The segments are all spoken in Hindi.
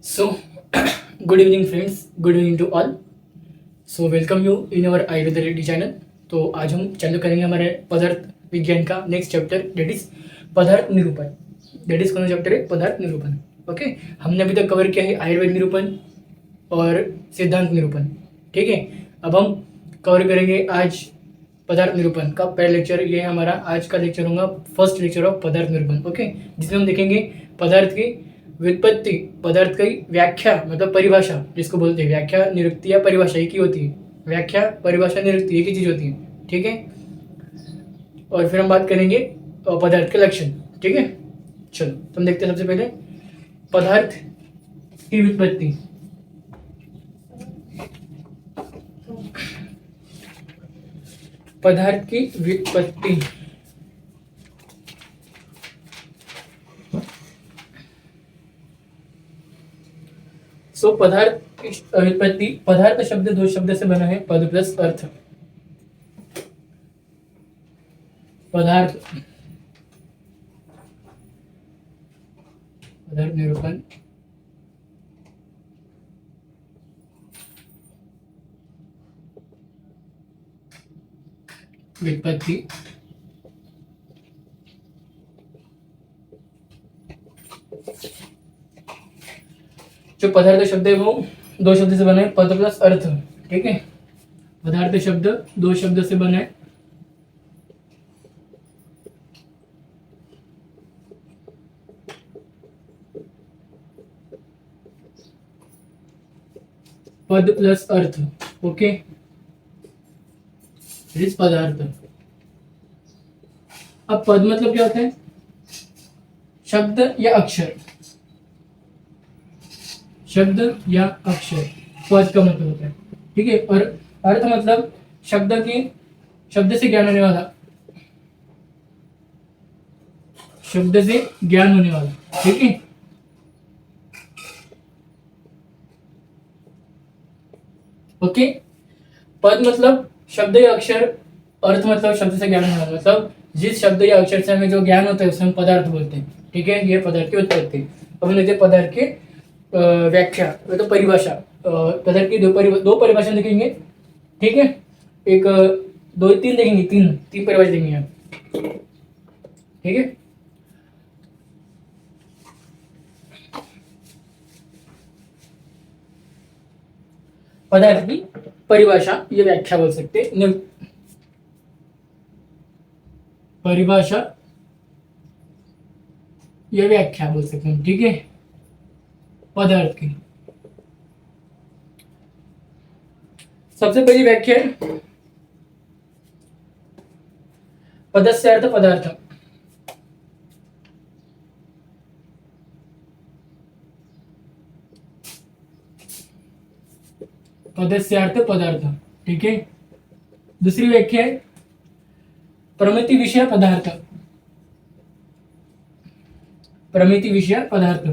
So, good evening, friends. Good evening to all. So, welcome you in our Ayurveda Ready channel. तो आज हम चालू करेंगे हमारे पदार्थ विज्ञान का नेक्स्ट चैप्टर, डेट इज पदार्थ निरूपण। डेट इज कौन सा चैप्टर है? पदार्थ निरूपण। ओके, हमने अभी तक कवर किया है आयुर्वेद निरूपण और सिद्धांत निरूपण। ठीक है, अब हम कवर करेंगे आज पदार्थ निरूपण का पहला लेक्चर। ये हमारा आज का लेक्चर होगा, फर्स्ट लेक्चर ऑफ पदार्थ निरूपण। ओके, जिसमें हम देखेंगे पदार्थ की व्युत्पत्ति, पदार्थ की व्याख्या मतलब परिभाषा, जिसको बोलते हैं व्याख्या, निरुक्ति या परिभाषा एक ही होती है। व्याख्या, परिभाषा, निरुक्ति एक ही चीज होती है। ठीक है, और फिर हम बात करेंगे पदार्थ के लक्षण। ठीक है, चलो तो हम देखते हैं सबसे पहले पदार्थ की व्युत्पत्ति। पदार्थ की व्युत्पत्ति। सो पदार्थ की व्युत्पत्ति। पदार्थ शब्द दो शब्द से बना है, पद प्लस अर्थ। पदार्थ, पदार्थ निरूपण। व्युत्पत्ति, जो पदार्थ शब्द है वो दो शब्द से बना है, पद प्लस अर्थ। ठीक है, पदार्थ शब्द दो शब्द से बना है, पद प्लस अर्थ। ओके, इस पदार्थ। अब पद मतलब क्या होता है? शब्द या अक्षर। शब्द या अक्षर पद का मतलब होता है। ठीक है, और अर्थ मतलब शब्द से ज्ञान होने वाला, शब्द से ज्ञान होने वाला। ठीक है, ओके। पद मतलब शब्द या अक्षर, अर्थ मतलब शब्द से ज्ञान होने वाला, मतलब जिस शब्द या अक्षर से हमें जो ज्ञान होता है उसे हम पदार्थ बोलते हैं। ठीक है, ये पदार्थ की उत्पत्ति। अब हम लेते हैं पदार्थ के व्याख्या तो परिभाषा। पदार्थ की दो परिभाषा देखेंगे। ठीक है, एक दो तीन देखेंगे, तीन परिभाषा देखेंगे आप। ठीक है, पदार्थ की परिभाषा, ये व्याख्या बोल सकते हैं। परिभाषा ये व्याख्या बोल सकते हैं। ठीक है, पदार्थ की सबसे पहली व्याख्या है पदस्य अर्थ पदार्थ। पदस्य अर्थ पदार्थ। ठीक है, दूसरी व्याख्या है प्रमिति विषय पदार्थ। प्रमिति विषय पदार्थ,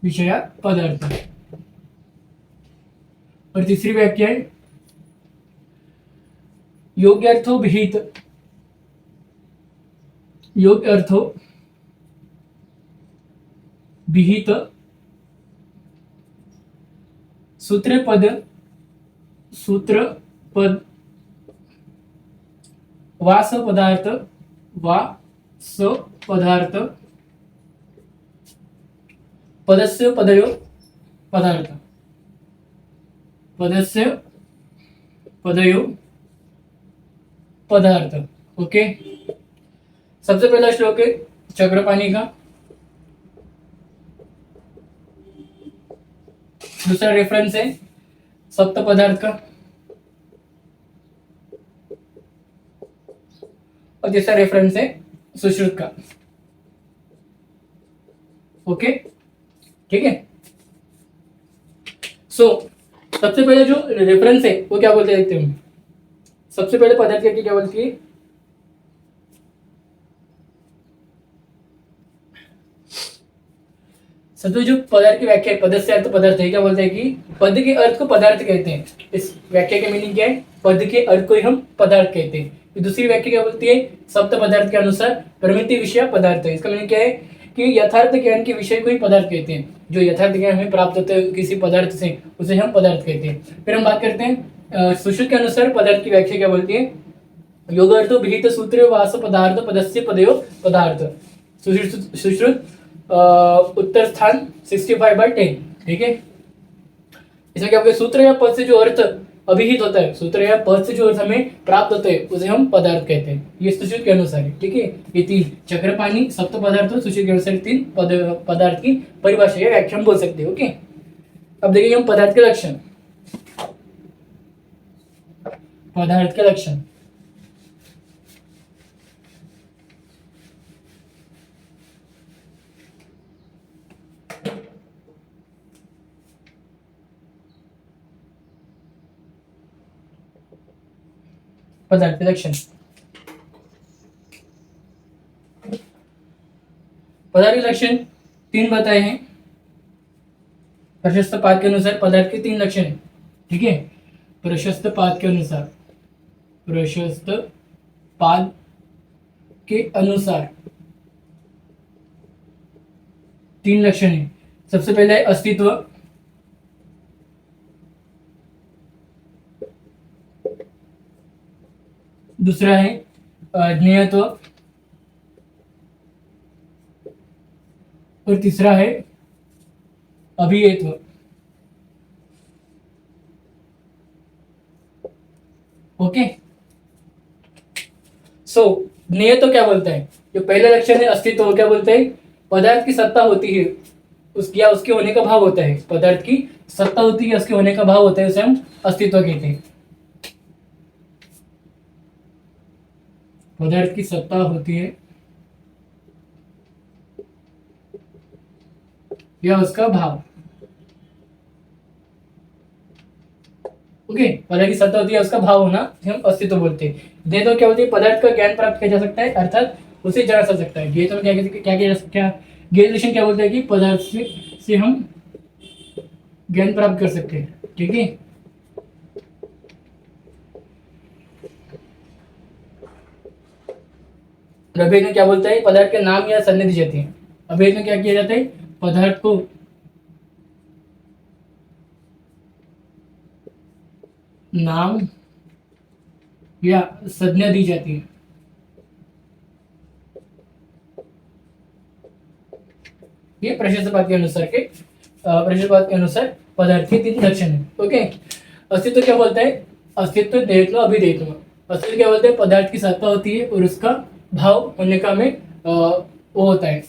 विषय पदार्थ। और तीसरी व्याख्या है योग्य अर्थो विहित, योग्य अर्थो विहित सूत्र पद वास पदार्थ, वास पदार्थ, पदस्य पदयो पदार्थ, पदस्य पदयो पदार्थ। ओके, सबसे पहला श्लोक है चक्रपाणी का। दूसरा रेफरेंस है सप्त पदार्थ का, और तीसरा रेफरेंस है सुश्रुत का। ओके, ठीक है। सो सबसे पहले जो रेफरेंस है वो क्या बोलते हैं देखते हैं। सबसे पहले पदार्थ की क्या बोलती है? सबसे जो पदार्थ की व्याख्या है, पद से अर्थ पदार्थ है, क्या बोलते हैं कि पद के अर्थ को पदार्थ कहते हैं। इस व्याख्या के मीनिंग क्या है? पद के अर्थ को ही हम पदार्थ कहते हैं। दूसरी व्याख्या क्या बोलती है? सप्त पदार्थ के अनुसार प्रमिति विषय पदार्थ है। इसका मीनिंग क्या है कि यथार्थ ज्ञान के विषय को ही पदार्थ कहते हैं। जो यथार्थ ज्ञान हमें प्राप्त होता है किसी पदार्थ से, उसे हम पदार्थ कहते हैं। फिर हम बात करते हैं सुश्रुत के अनुसार पदार्थ की व्याख्या क्या बोलती है। योगार्थ विहित सूत्र वास पदार्थ पदस्य पदयो पदार्थ। सुश्रुत उत्तर स्थान 65/10। ठीक है, इसमें क्या बोलते, सूत्र या पद से जो अर्थ अभिहित होता है, सूत्र या पद से जो अर्थ हमें प्राप्त होता है उसे हम पदार्थ कहते हैं। ये सुश्रुत के अनुसार है। ठीक है, ये 3 चक्रपाणी सप्त पदार्थ सुश्रुत के अनुसार 3 पदार्थ की परिभाषा या व्याख्या हम बोल सकते हैं। ओके, अब देखेंगे हम पदार्थ के लक्षण। पदार्थ के लक्षण, पदार्थ के लक्षण। पदार्थ के लक्षण 3 बताए हैं। प्रशस्त पाद के अनुसार पदार्थ के 3 लक्षण हैं। ठीक है, प्रशस्त पाद के अनुसार, प्रशस्त पाद के अनुसार 3 लक्षण है। सबसे पहले है अस्तित्व, दूसरा है ज्ञेयत्व और तीसरा है अभियत्व। ओके, सो ज्ञेयत्व क्या बोलता है। जो पहला लक्षण है अस्तित्व, वो क्या बोलता है, पदार्थ की सत्ता होती है उसकी या उसके होने का भाव होता है। पदार्थ की सत्ता होती है, उसके होने का भाव होता है, उसे हम अस्तित्व कहते हैं। पदार्थ की सत्ता होती है या उसका भाव। ओके, पदार्थ की सत्ता होती है उसका भाव होना हम अस्तित्व बोलते हैं। दे तो क्या होती है, पदार्थ का ज्ञान प्राप्त किया जा सकता है, अर्थात उसे जाना जा सकता है। ये तो क्या किया जा सकता है, ग्रेजुएशन क्या बोलता है कि पदार्थ से हम ज्ञान प्राप्त कर सकते हैं। ठीक है, अभेद में क्या बोलता है, पदार्थ के नाम या संज्ञा दी जाती है। अभेद में क्या किया जाता है, पदार्थ को नाम या संज्ञा दी जाती है। ये प्रशस्तपाद के अनुसार पदार्थ के 3 लक्षण है। ओके, अस्तित्व क्या बोलता है, अस्तित्व देहत्व अभिदेहत्व। अस्तित्व क्या बोलते हैं, पदार्थ की सत्ता होती है और उसका भाव होने का हमें वो होता है,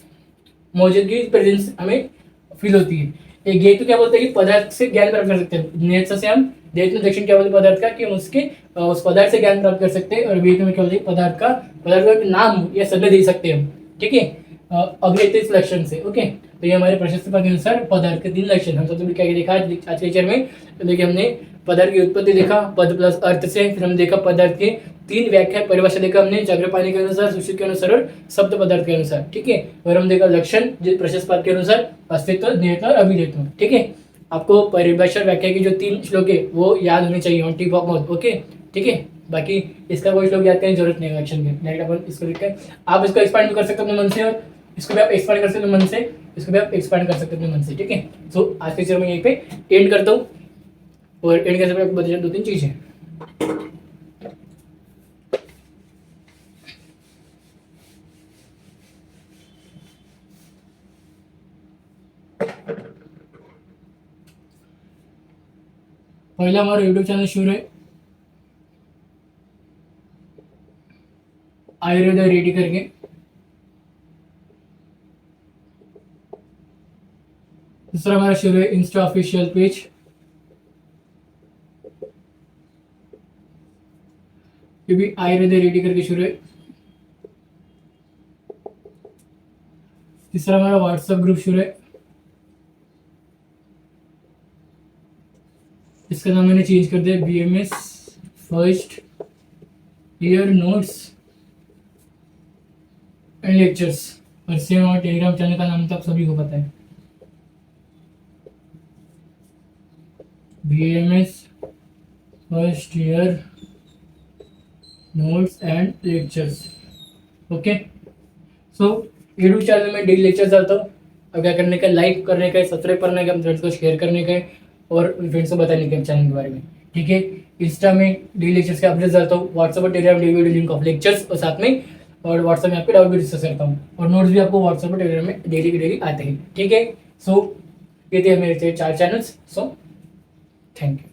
मौजूदगी प्रेजेंस हमें फील होती है। एक गेतु क्या बोलते हैं कि पदार्थ से ज्ञान प्राप्त कर सकते हैं। नेत्र से हम देहत्व दक्षिण क्या बोलते हैं पदार्थ का, कि हम उसके उस पदार्थ से ज्ञान प्राप्त कर सकते हैं। और वेद में क्या बोलते हैं, पदार्थ का नाम या संज्ञा दे सकते हैं हम। ठीक है, अभिहित इस लक्षण से। ओके, तो ये हमारे प्रशस्त के अनुसार पदार्थ के 3 लक्षण। हम सबसे क्या देखा आज के लेक्चर में, तो देखिए हमने पदार्थ की उत्पत्ति देखा पद प्लस अर्थ से, फिर हमने देखा पदार्थ के 3 व्याख्या परिभाषा देखा हमने, चक्रपाणी के अनुसार, सुश्रुत के अनुसार और शब्द पदार्थ के अनुसार। ठीक है, और हम देखा लक्षण प्रशस्त पाद के अनुसार, अस्तित्व, ज्ञेयत्व और अभिधेयत्व। ठीक है, आपको परिभाषा व्याख्या की जो 3 श्लोक है वो याद होने चाहिए on tip of mouth. Okay, ठीक है, बाकी इसका कोई श्लोक याद करने की जरूरत नहीं है लक्षण के। डायरेक्ट अपन इसको लिख कर आप इसको एक्सपांड कर सकते हो अपने मन से, और इसको भी आप एक्सपांड कर सकते हो मन से, इसको भी आप एक्सपांड कर सकते हो अपने मन से। ठीक है, सो आज के लेक्चर में यहीं पे एंड करता हूँ, और एंड करने से आपको बता 2-3 चीजें। पहला हमारा यूट्यूब चैनल शुरू है आयुर्वेद रेडी करके। दूसरा हमारा शुरू है इंस्टा ऑफिशियल पेज। ये भी आयुर्वेद रेडी करके शुरू है। तीसरा हमारा व्हाट्सएप ग्रुप शुरू है, इसका नाम मैंने चेंज कर दिया BMS first year notes and lectures. और सेम हमारे टेलीग्राम चैनल का नाम तो आप सभी को पता है, BMS first year notes and lectures. Okay, so YouTube channel में डेली लेक्चर डालता हूँ। अब क्या करने का, लाइक करने का है, सब्सक्राइब करने का, फ्रेंड्स को शेयर करने का है और फ्रेंड्स को बताने का चैनल के बारे में, ठीक है। इंस्टा में डेली लेक्चर्स के अपडेट्स डालता हूँ, व्हाट्सएप और Telegram daily video link of lectures और साथ में और व्हाट्सएप में आपके डाउट भी डिस्कस करता हूँ और नोट्स भी आपको व्हाट्सएप और टेलीग्राम में डेली के डेली आते हैं, ठीक है। सो ये थे मेरे 4 चैनल्स। So thank you.